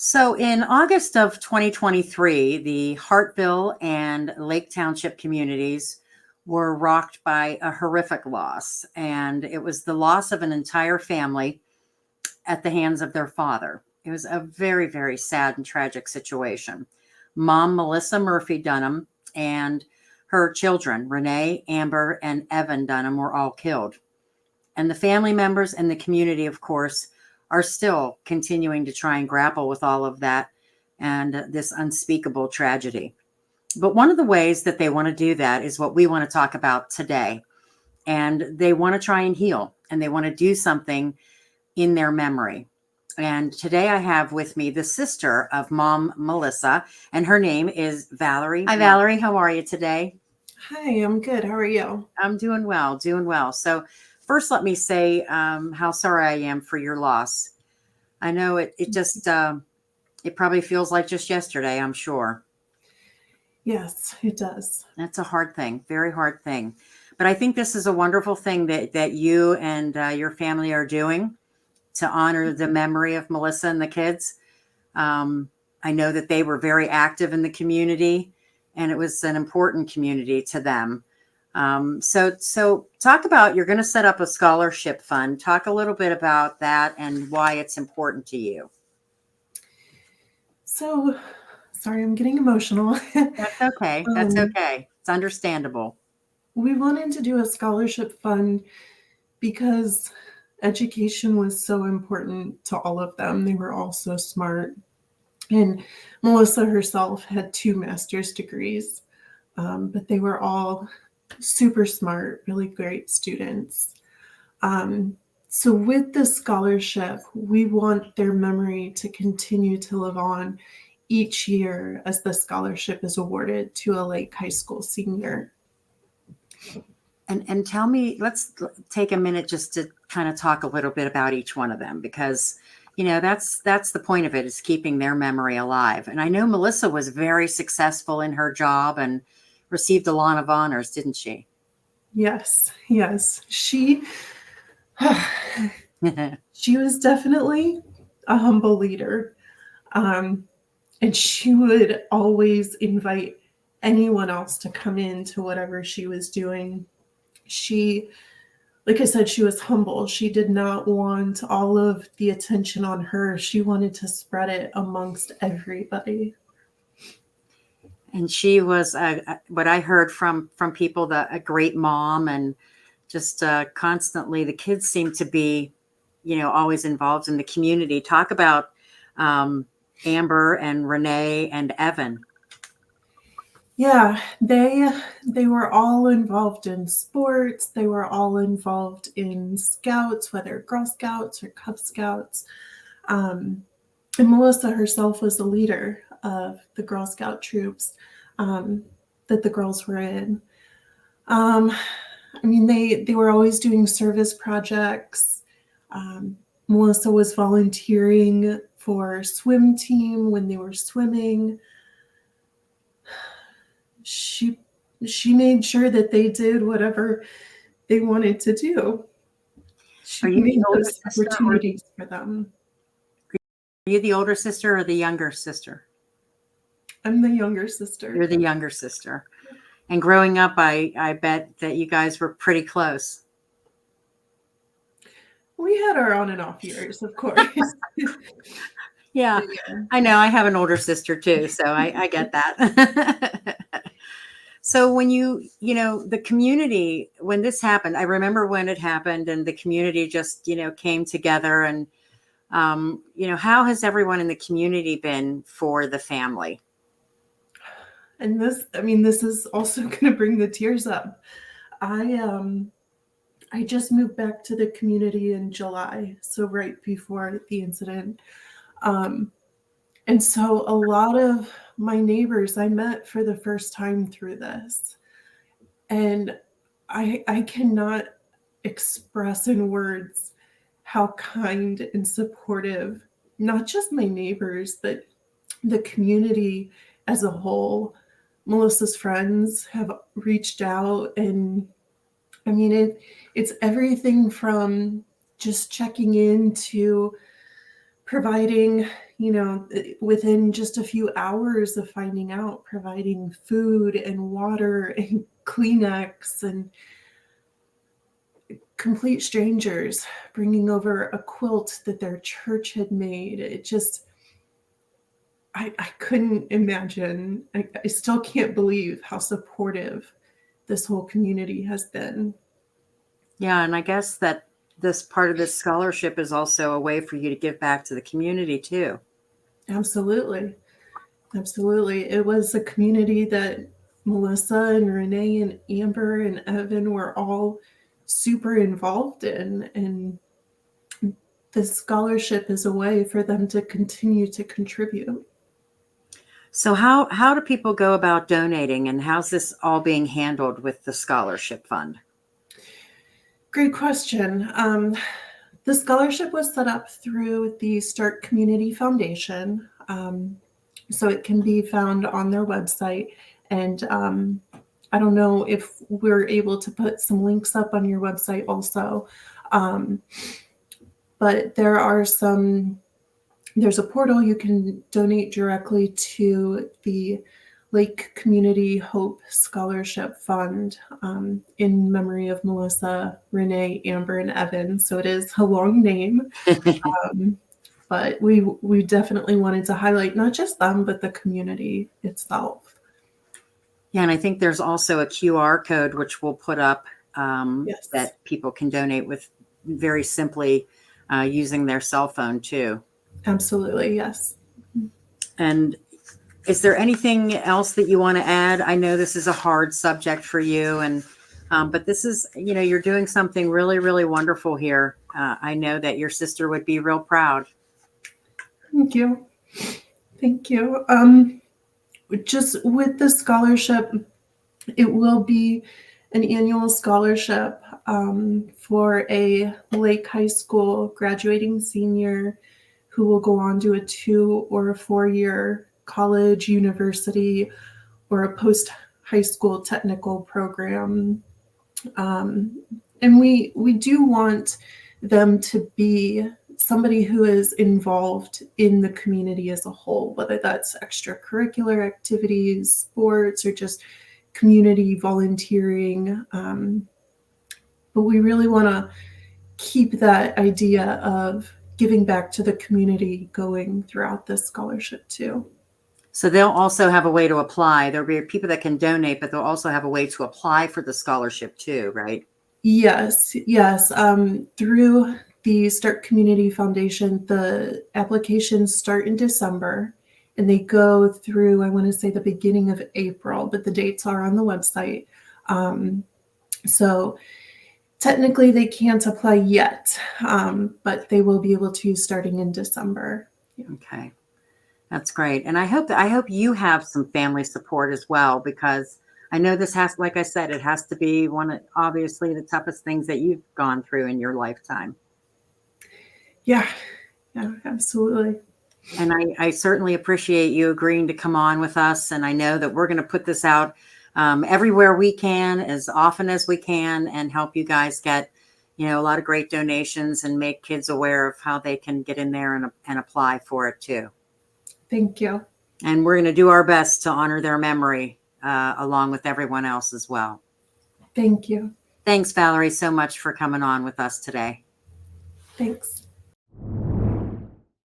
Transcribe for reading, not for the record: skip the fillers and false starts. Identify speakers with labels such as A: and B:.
A: So in August of 2023, the Hartville and Lake Township communities were rocked by a horrific loss, and it was the loss of an entire family at the hands of their father. It was a very, very sad and tragic situation. Mom Melissa Murphy-Dunham and her children, Renee, Amber, and Evan Dunham, were all killed. And the family members and the community, of course, are still continuing to try and grapple with all of that and this unspeakable tragedy. But one of the ways that they want to do that is what we want to talk about today. And they want to try and heal, and they want to do something in their memory. And today I have with me the sister of Mom Melissa, and her name is Valerie. Hi, Valerie. How are you today?
B: Hi, I'm good. How are you?
A: I'm doing well, doing well. So first, let me say how sorry I am for your loss. I know it probably feels like just yesterday, I'm sure.
B: Yes, it does.
A: That's a hard thing, very hard thing. But I think this is a wonderful thing that you and your family are doing to honor the memory of Melissa and the kids. I know that they were very active in the community, and it was an important community to them. So talk about, you're going to set up a scholarship fund. Talk a little bit about that and why it's important to you.
B: So, sorry, I'm getting emotional.
A: That's okay. That's okay. It's understandable.
B: We wanted to do a scholarship fund because education was so important to all of them. They were all so smart. And Melissa herself had 2 master's degrees, but they were all super smart, really great students. So with the scholarship, we want their memory to continue to live on each year as the scholarship is awarded to a Lake High School senior.
A: And tell me, let's take a minute just to kind of talk a little bit about each one of them, because that's the point of it, is keeping their memory alive. And I know Melissa was very successful in her job and received a lot of honors, didn't she?
B: Yes. She was definitely a humble leader. And she would always invite anyone else to come into whatever she was doing. She, like I said, she was humble. She did not want all of the attention on her. She wanted to spread it amongst everybody.
A: And she was, what I heard from people, a great mom, and just constantly, the kids seem to be, always involved in the community. Talk about Amber and Renee and Evan.
B: Yeah, they were all involved in sports. They were all involved in scouts, whether Girl Scouts or Cub Scouts. And Melissa herself was the leader of the Girl Scout troops that the girls were in. They were always doing service projects. Melissa was volunteering for swim team when they were swimming. She made sure that they did whatever they wanted to do. She made those opportunities for them.
A: Are you the older sister or the younger sister?
B: I'm the younger sister.
A: You're the younger sister. And growing up, I bet that you guys were pretty close.
B: We had our on and off years, of course.
A: Yeah, I know. I have an older sister too, so I get that. So when the community, when this happened, I remember when it happened, and the community just, came together. And, how has everyone in the community been for the family?
B: And this is also going to bring the tears up. I just moved back to the community in July, so right before the incident. And so a lot of my neighbors I met for the first time through this. And I cannot express in words how kind and supportive, not just my neighbors, but the community as a whole. Melissa's friends have reached out, and it's everything from just checking in to providing, within just a few hours of finding out, providing food and water and Kleenex, and complete strangers bringing over a quilt that their church had made. It just, I couldn't imagine. I still can't believe how supportive this whole community has been.
A: Yeah, and I guess that this part of this scholarship is also a way for you to give back to the community too.
B: Absolutely. Absolutely. It was a community that Melissa and Renee and Amber and Evan were all super involved in. And the scholarship is a way for them to continue to contribute.
A: So how do people go about donating, and how's this all being handled with the scholarship fund?
B: Great question. The scholarship was set up through the Start Community Foundation. So it can be found on their website. And I don't know if we're able to put some links up on your website also. But there's a portal you can donate directly to the Lake Community Hope Scholarship Fund in memory of Melissa, Renee, Amber, and Evan. So it is a long name. But we definitely wanted to highlight not just them, but the community itself.
A: Yeah, and I think there's also a QR code which we'll put up
B: Yes.
A: that people can donate with very simply using their cell phone too.
B: Absolutely, yes.
A: And is there anything else that you want to add? I know this is a hard subject for you, and but this is, you're doing something really, really wonderful here. I know that your sister would be real proud.
B: Thank you. Thank you. Just with the scholarship, it will be an annual scholarship for a Lake High School graduating senior who will go on to a 2 or a 4-year college, university, or a post-high school technical program. And we do want them to be somebody who is involved in the community as a whole, whether that's extracurricular activities, sports, or just community volunteering. But we really want to keep that idea of giving back to the community going throughout this scholarship too.
A: So they'll also have a way to apply. There'll be people that can donate, but they'll also have a way to apply for the scholarship too, right?
B: Yes. Through the Start Community Foundation, the applications start in December and they go through, I want to say the beginning of April, but the dates are on the website. So technically they can't apply yet, but they will be able to starting in December.
A: Yeah. Okay. That's great. And I hope you have some family support as well, because I know this has, like I said, it has to be one of obviously the toughest things that you've gone through in your lifetime.
B: Yeah, absolutely.
A: And I certainly appreciate you agreeing to come on with us. And I know that we're going to put this out everywhere we can, as often as we can, and help you guys get, a lot of great donations and make kids aware of how they can get in there and apply for it too.
B: Thank you.
A: And we're going to do our best to honor their memory along with everyone else as well.
B: Thank you.
A: Thanks, Valerie, so much for coming on with us today.
B: Thanks.